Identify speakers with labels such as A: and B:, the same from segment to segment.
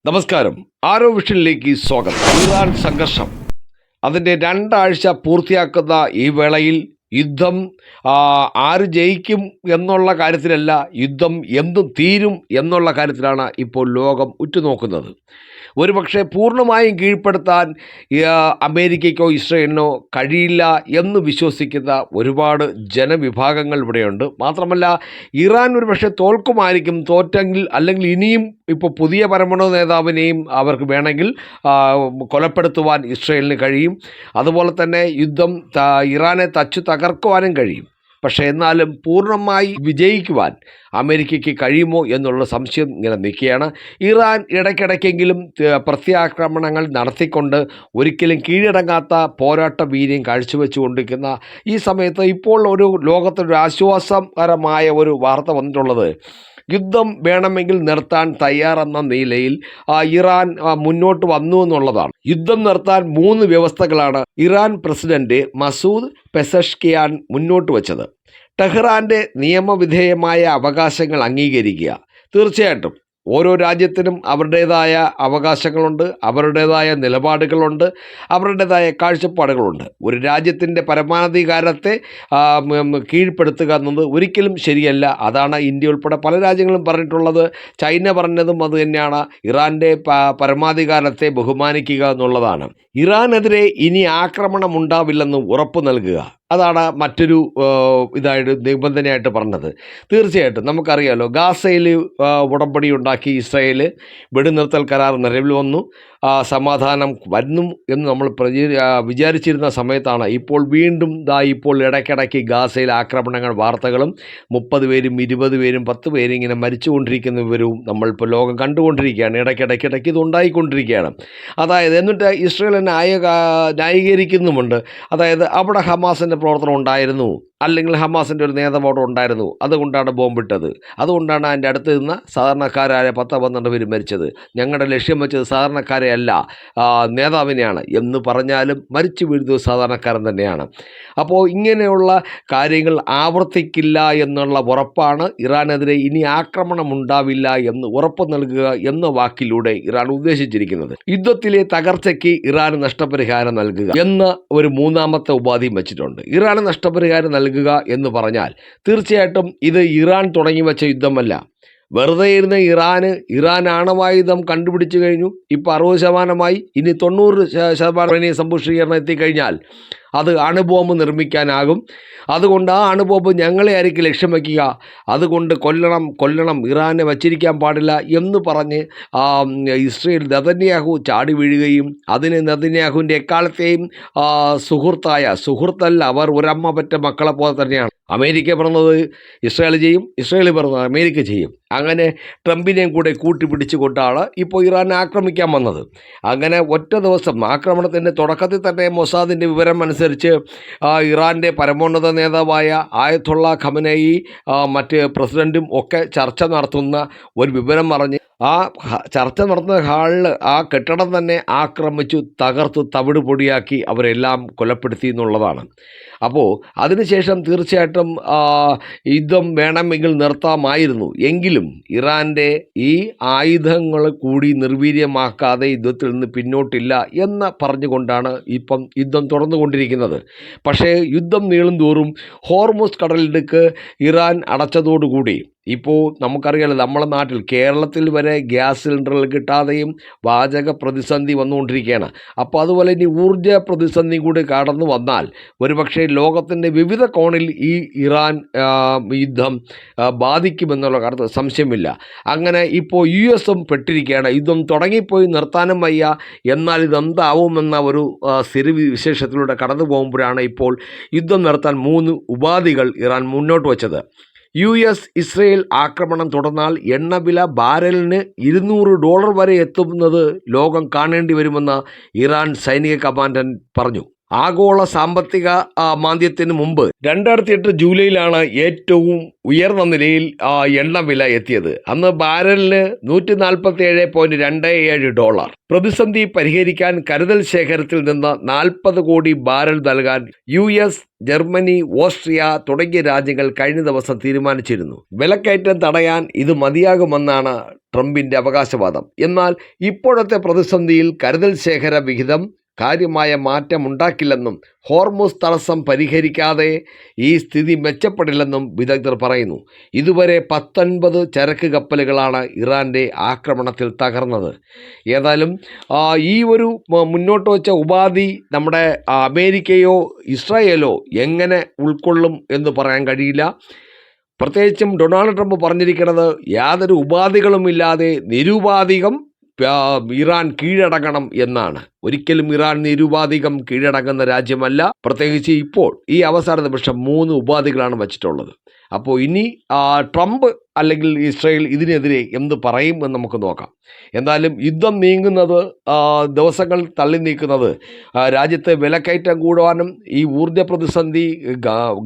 A: നമസ്കാരം. ആരോ വിഷനിലേക്ക് സ്വാഗതം. ഇറാൻ സംഘർഷം അതിൻ്റെ 2 ആഴ്ച പൂർത്തിയാക്കുന്ന ഈ വേളയിൽ യുദ്ധം ആര് ജയിക്കും എന്നുള്ള കാര്യത്തിലല്ല, യുദ്ധം എന്തും തീരും എന്നുള്ള കാര്യത്തിലാണ് ഇപ്പോൾ ലോകം ഉറ്റുനോക്കുന്നത്. ഒരുപക്ഷെ പൂർണ്ണമായും കീഴ്പ്പെടുത്താൻ അമേരിക്കയ്ക്കോ ഇസ്രയേലിനോ കഴിയില്ല എന്ന് വിശ്വസിക്കുന്ന ഒരുപാട് ജനവിഭാഗങ്ങൾ ഇവിടെയുണ്ട്. മാത്രമല്ല, ഇറാൻ ഒരുപക്ഷെ തോൽക്കുമായിരിക്കും. തോറ്റെങ്കിൽ അല്ലെങ്കിൽ ഇനിയും ഇപ്പോൾ പുതിയ പരമാണു നേതാവിനെയും അവർക്ക് വേണമെങ്കിൽ കൊലപ്പെടുത്തുവാൻ ഇസ്രയേലിന് കഴിയും. അതുപോലെ തന്നെ യുദ്ധം ഇറാനെ തകർക്കുവാനും കഴിയും. പക്ഷേ എന്നാലും പൂർണ്ണമായി വിജയിക്കുവാൻ അമേരിക്കയ്ക്ക് കഴിയുമോ എന്നുള്ള സംശയം ഇങ്ങനെ നിൽക്കുകയാണ്. ഇറാൻ ഇടയ്ക്കിടയ്ക്കെങ്കിലും പ്രത്യാക്രമണങ്ങൾ നടത്തിക്കൊണ്ട് ഒരിക്കലും കീഴടങ്ങാത്ത പോരാട്ട വീര്യം കാഴ്ചവെച്ചുകൊണ്ടിരിക്കുന്ന ഈ സമയത്ത് ഇപ്പോൾ ഒരു ലോകത്തൊരു ആശ്വാസകരമായ ഒരു വാർത്ത വന്നിട്ടുള്ളത്, യുദ്ധം വേണമെങ്കിൽ നിർത്താൻ തയ്യാറെന്ന നിലയിൽ ഇറാൻ മുന്നോട്ട് വന്നു എന്നുള്ളതാണ്. യുദ്ധം നിർത്താൻ 3 വ്യവസ്ഥകളാണ് ഇറാൻ പ്രസിഡന്റ് മസൂദ് പെസഷ്കിയാൻ മുന്നോട്ട് വച്ചത്. ടെഹ്റാൻ്റെ നിയമവിധേയമായ അവകാശങ്ങൾ അംഗീകരിക്കുക. തീർച്ചയായിട്ടും ഓരോ രാജ്യത്തിനും അവരുടേതായ അവകാശങ്ങളുണ്ട്, അവരുടേതായ നിലപാടുകളുണ്ട്, അവരുടേതായ കാഴ്ചപ്പാടുകളുണ്ട്. ഒരു രാജ്യത്തിൻ്റെ പരമാധികാരത്തെ കീഴ്പ്പെടുത്തുക എന്നത് ഒരിക്കലും ശരിയല്ല. അതാണ് ഇന്ത്യ ഉൾപ്പെടെ പല രാജ്യങ്ങളും പറഞ്ഞിട്ടുള്ളത്. ചൈന പറഞ്ഞതും അതുതന്നെയാണ്, ഇറാൻ്റെ പരമാധികാരത്തെ ബഹുമാനിക്കുക എന്നുള്ളതാണ്. ഇറാനെതിരെ ഇനി ആക്രമണം ഉണ്ടാവില്ലെന്ന് ഉറപ്പ് നൽകുക, അതാണ് മറ്റൊരു ഇതായിട്ട് നിബന്ധനയായിട്ട് പറഞ്ഞത്. തീർച്ചയായിട്ടും നമുക്കറിയാമല്ലോ, ഗാസയിൽ ഉടമ്പടി ഉണ്ടാക്കി ഇസ്രായേൽ, വെടിനിർത്തൽ കരാർ നിലവിൽ വന്നു, സമാധാനം വരുന്നു എന്ന് നമ്മൾ വിചാരിച്ചിരുന്ന സമയത്താണ് ഇപ്പോൾ വീണ്ടും ഇപ്പോൾ ഇടയ്ക്കിടയ്ക്ക് ഗാസയിൽ ആക്രമണങ്ങൾ വാർത്തകളും 30 പേരും 20 പേരും 10 പേരും ഇങ്ങനെ മരിച്ചുകൊണ്ടിരിക്കുന്ന വിവരവും നമ്മളിപ്പോൾ ലോകം കണ്ടുകൊണ്ടിരിക്കുകയാണ്. ഇടയ്ക്കിടയ്ക്ക് ഇതുണ്ടായിക്കൊണ്ടിരിക്കുകയാണ്. അതായത് എന്നിട്ട് ഇസ്രായേൽ ന്യായീകരിക്കുന്നുമുണ്ട്. അതായത് അവിടെ ഹമാസിൻ്റെ പ്രവർത്തനം ഉണ്ടായിരുന്നു, അല്ലെങ്കിൽ ഹമാസിൻ്റെ ഒരു നേതാവ് അവിടെ ഉണ്ടായിരുന്നു, അതുകൊണ്ടാണ് ബോംബിട്ടത്, അതുകൊണ്ടാണ് അതിൻ്റെ അടുത്ത് നിന്ന് സാധാരണക്കാരായ 10-12 പേര് മരിച്ചത്, ഞങ്ങളുടെ ലക്ഷ്യം വെച്ചത് സാധാരണക്കാരെ അല്ല നേതാവിനെയാണ് എന്ന് പറഞ്ഞാലും മരിച്ചു വീഴുന്നത് സാധാരണക്കാരൻ തന്നെയാണ്. അപ്പോൾ ഇങ്ങനെയുള്ള കാര്യങ്ങൾ ആവർത്തിക്കില്ല എന്നുള്ള ഉറപ്പാണ് ഇറാനെതിരെ ഇനി ആക്രമണം ഉണ്ടാവില്ല എന്ന് ഉറപ്പ് നൽകുക എന്ന വാക്കിലൂടെ ഇറാൻ ഉദ്ദേശിച്ചിരിക്കുന്നത്. യുദ്ധത്തിലെ തകർച്ചയ്ക്ക് ഇറാന് നഷ്ടപരിഹാരം നൽകുക എന്ന ഒരു 3ാമത്തെ ഉപാധിയും വെച്ചിട്ടുണ്ട്. ഇറാന് നഷ്ടപരിഹാരം നൽകുക എന്ന് പറഞ്ഞാൽ തീർച്ചയായിട്ടും ഇത് ഇറാൻ തുടങ്ങി വെച്ച യുദ്ധമല്ല. വെറുതെ ഇരുന്ന ഇറാൻ ആണവായുധം കണ്ടുപിടിച്ചു കഴിഞ്ഞു. ഇപ്പോൾ 60%, ഇനി 90% സമ്പുഷ്ടീകരണം എത്തിക്കഴിഞ്ഞാൽ അത് അണുബോംബ് നിർമ്മിക്കാനാകും. അതുകൊണ്ട് ആ അണുബോംബ് ഞങ്ങളെ ആയിരിക്കും ലക്ഷ്യം വയ്ക്കുക, അതുകൊണ്ട് കൊല്ലണം, ഇറാനെ വച്ചിരിക്കാൻ പാടില്ല എന്ന് പറഞ്ഞ് ഇസ്രയേൽ നെതന്യാഹു ചാടി വീഴുകയും അതിന് നെതന്യാഹുവിൻ്റെ എക്കാലത്തെയും സുഹൃത്തല്ല, അവർ ഒരമ്മ പറ്റ മക്കളെ പോലെ തന്നെയാണ്. അമേരിക്ക പറഞ്ഞത് ഇസ്രായേൽ ചെയ്യും, ഇസ്രായേൽ പറഞ്ഞത് അമേരിക്ക ചെയ്യും. അങ്ങനെ ട്രംപിനെയും കൂടെ കൂട്ടിപ്പിടിച്ചുകൊണ്ടാണ് ഇപ്പോൾ ഇറാൻ ആക്രമിക്കാൻ വന്നത്. അങ്ങനെ ഒറ്റ ദിവസം ആക്രമണത്തിൻ്റെ തുടക്കത്തിൽ തന്നെ മൊസാദിൻ്റെ വിവരം അനുസരിച്ച് ഇറാൻ്റെ പരമോന്നത നേതാവായ ആയത്തുള്ള ഖമനയി മറ്റ് പ്രസിഡൻറ്റും ഒക്കെ ചർച്ച നടത്തുന്ന ഒരു വിവരം പറഞ്ഞ് ആ ചർച്ച നടത്തുന്ന ഹാളിൽ ആ കെട്ടിടം തന്നെ ആക്രമിച്ചു തകർത്തു തവിട് പൊടിയാക്കി അവരെല്ലാം കൊലപ്പെടുത്തി എന്നുള്ളതാണ്. അപ്പോൾ അതിനുശേഷം തീർച്ചയായിട്ടും യുദ്ധം വേണമെങ്കിൽ നിർത്താമായിരുന്നു. എങ്കിലും ഇറാൻ്റെ ഈ ആയുധങ്ങൾ കൂടി നിർവീര്യമാക്കാതെ യുദ്ധത്തിൽ നിന്ന് പിന്നോട്ടില്ല എന്ന് പറഞ്ഞുകൊണ്ടാണ് ഇപ്പം യുദ്ധം തുടർന്നുകൊണ്ടിരിക്കുന്നത്. പക്ഷേ യുദ്ധം നീളും തോറും ഹോർമുസ് കടലിടുക്ക് ഇറാൻ അടച്ചതോടുകൂടി ഇപ്പോൾ നമുക്കറിയാലോ, നമ്മുടെ നാട്ടിൽ കേരളത്തിൽ വരെ ഗ്യാസ് സിലിണ്ടറുകൾ കിട്ടാതെയും വാചക പ്രതിസന്ധി വന്നുകൊണ്ടിരിക്കുകയാണ്. അപ്പോൾ അതുപോലെ ഇനി ഊർജ പ്രതിസന്ധി കൂടി കടന്നു വന്നാൽ ഒരുപക്ഷെ ലോകത്തിൻ്റെ വിവിധ കോണിൽ ഈ ഇറാൻ യുദ്ധം ബാധിക്കുമെന്നുള്ള കാര്യത്തിൽ സംശയമില്ല. അങ്ങനെ ഇപ്പോൾ US പെട്ടിരിക്കുകയാണ്. യുദ്ധം തുടങ്ങിപ്പോയി നിർത്താനും വയ്യ, എന്നാൽ ഇതെന്താവുമെന്ന ഒരു സ്ഥിതിവിശേഷത്തിലൂടെ കടന്നു പോകുമ്പോഴാണ് ഇപ്പോൾ യുദ്ധം നിർത്താൻ 3 ഉപാധികൾ ഇറാൻ മുന്നോട്ട് വച്ചത്. US ഇസ്രയേൽ ആക്രമണം തുടർന്നാൽ എണ്ണവില ബാരലിന് $200 വരെ എത്തുന്നത് ലോകം കാണേണ്ടി വരുമെന്ന് ഇറാൻ സൈനിക കമാൻഡന്റ് പറഞ്ഞു. ആഗോള സാമ്പത്തിക മാന്ദ്യത്തിന് മുമ്പ് 2008 ജൂലൈയിലാണ് ഏറ്റവും ഉയർന്ന നിലയിൽ എണ്ണവില എത്തിയത്. അന്ന് ബാരലിന് $147.27. പ്രതിസന്ധി പരിഹരിക്കാൻ കരുതൽ ശേഖരത്തിൽ നിന്ന് 40 കോടി ബാരൽ നൽകാൻ US, ജർമ്മനി, ഓസ്ട്രിയ തുടങ്ങിയ രാജ്യങ്ങൾ കഴിഞ്ഞ ദിവസം തീരുമാനിച്ചിരുന്നു. വിലക്കയറ്റം തടയാൻ ഇത് മതിയാകുമെന്നാണ് ട്രംപിന്റെ അവകാശവാദം. എന്നാൽ ഇപ്പോഴത്തെ പ്രതിസന്ധിയിൽ കരുതൽ ശേഖര വിഹിതം കാര്യമായ മാറ്റമുണ്ടാക്കില്ലെന്നും ഹോർമുസ് തടസ്സം പരിഹരിക്കാതെ ഈ സ്ഥിതി മെച്ചപ്പെടില്ലെന്നും വിദഗ്ധർ പറയുന്നു. ഇതുവരെ 19 ചരക്ക് കപ്പലുകളാണ് ഇറാൻ്റെ ആക്രമണത്തിൽ തകർന്നത്. ഏതായാലും ഈ ഒരു മുന്നോട്ട് വച്ച ഉപാധി നമ്മുടെ അമേരിക്കയോ ഇസ്രായേലോ എങ്ങനെ ഉൾക്കൊള്ളും എന്ന് പറയാൻ കഴിയില്ല. പ്രത്യേകിച്ചും ഡൊണാൾഡ് ട്രംപ് പറഞ്ഞിരിക്കുന്നത് യാതൊരു ഉപാധികളുമില്ലാതെ നിരുപാധികം ഇറാൻ കീഴടങ്ങണം എന്നാണ്. ഒരിക്കലും ഇറാൻ നിരുപാധികം കീഴടങ്ങുന്ന രാജ്യമല്ല. പ്രത്യേകിച്ച് ഇപ്പോൾ ഈ അവസാന നിമിഷം 3 ഉപാധികളാണ് വച്ചിട്ടുള്ളത്. അപ്പോൾ ഇനി ട്രംപ് അല്ലെങ്കിൽ ഇസ്രായേൽ ഇതിനെതിരെ എന്ത് പറയും എന്ന് നമുക്ക് നോക്കാം. എന്തായാലും യുദ്ധം നീങ്ങുന്നത്, ദിവസങ്ങൾ തള്ളി നീക്കുന്നത് രാജ്യത്തെ വിലക്കയറ്റം കൂടുവാനും ഈ ഊർജ്ജ പ്രതിസന്ധി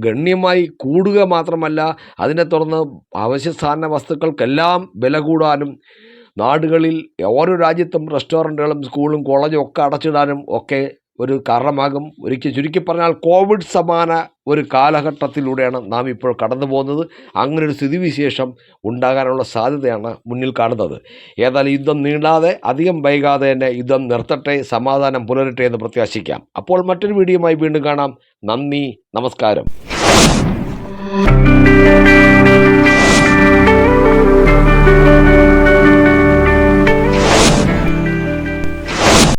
A: ഗണ്യമായി കൂടുക മാത്രമല്ല അതിനെ തുടർന്ന് അവശ്യ സാധന വസ്തുക്കൾക്കെല്ലാം വില കൂടാനും നാടുകളിൽ ഓരോ രാജ്യത്തും റെസ്റ്റോറൻറ്റുകളും സ്കൂളും കോളേജും ഒക്കെ അടച്ചിടാനും ഒക്കെ ഒരു കാരണമാകും. ചുരുക്കി പറഞ്ഞാൽ കോവിഡ് സമാന ഒരു കാലഘട്ടത്തിലൂടെയാണ് നാം ഇപ്പോൾ കടന്നു പോകുന്നത്. അങ്ങനൊരു സ്ഥിതിവിശേഷം ഉണ്ടാകാനുള്ള സാധ്യതയാണ് മുന്നിൽ കാണുന്നത്. ഏതായാലും യുദ്ധം നീണ്ടാതെ അധികം വൈകാതെ തന്നെ യുദ്ധം നിർത്തട്ടെ, സമാധാനം പുലരട്ടെ എന്ന് പ്രത്യാശിക്കാം. അപ്പോൾ മറ്റൊരു വീഡിയോയുമായി വീണ്ടും കാണാം. നന്ദി, നമസ്കാരം.